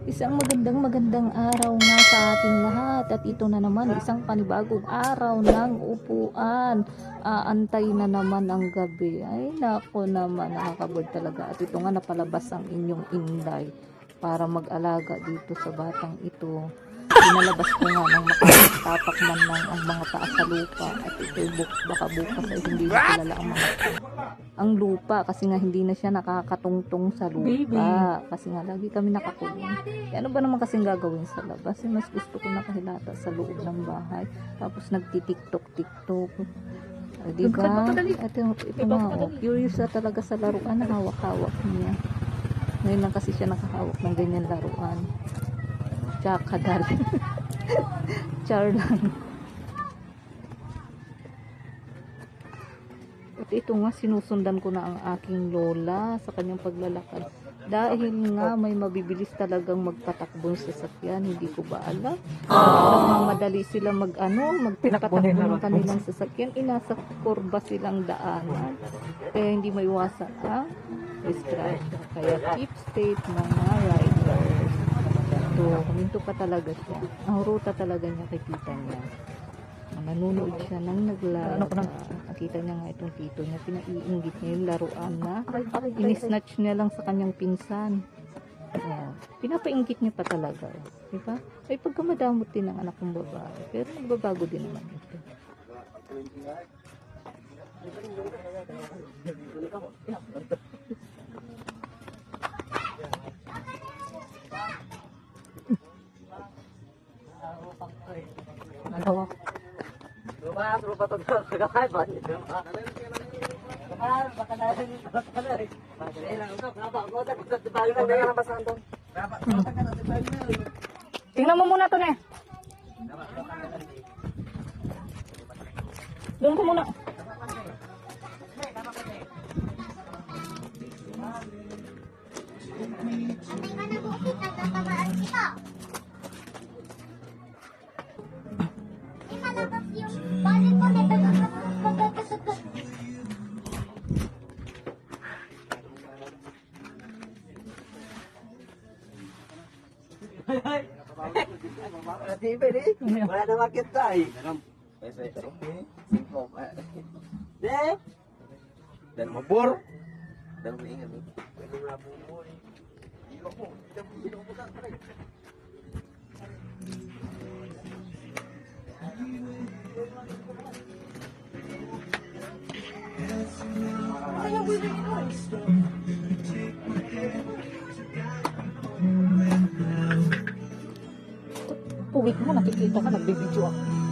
Isang magandang araw nga sa ating lahat at ito na naman isang panibagong araw ng upuan. Aantay na naman ang gabi. Ay nako naman, nakakabod talaga. At ito nga napalabas ang inyong inday para mag-alaga dito sa batang ito. Pinalabas ko nga nang makatapak man lang ang mga paa sa lupa at ito baka bukas ay hindi na kilala ang lupa kasi nga hindi na siya nakakatungtong sa lupa kasi nga lagi kami nakakulong. Ano ba naman kasing gagawin sa labas? Mas gusto ko nakahilata sa loob ng bahay tapos nagtitiktok. Diba? Ito nga, curious na talaga sa laruan na hawak-hawak niya. Ngayon lang kasi siya nakahawak ng ganyan laruan. Tsaka dali. Char lang. At ito nga, sinusundan ko na ang aking lola sa kanyang paglalakad. Dahil nga may mabibilis talagang magpatakbo sa sasakyan. Hindi ko ba alam? Madali sila magpatakbo ng kanilang sasakyan. Inasa kurba silang daanan. Kaya hindi maiwasan ang disgrasya. Kaya keep safe mga riders. Kuminto pa talaga siya. Ang ruta talaga niya, kikita niya. Nanonood siya ng naglalaro. Nakita niya nga itong tito niya. Pinaiinggit niya yung laruan na inisnatch niya lang sa kanyang pinsan. Pinapainggit niya pa talaga. Diba? Ay pagkamadamot din ng anak kong babae. Pero nagbabago din naman ito. Ano? Tingnan mo muna to, ne. Doon ko muna. Wala na makita eh. Dan mabur. Dan maingat. Puwit mo, nakikita ka, nagbibidyo ako.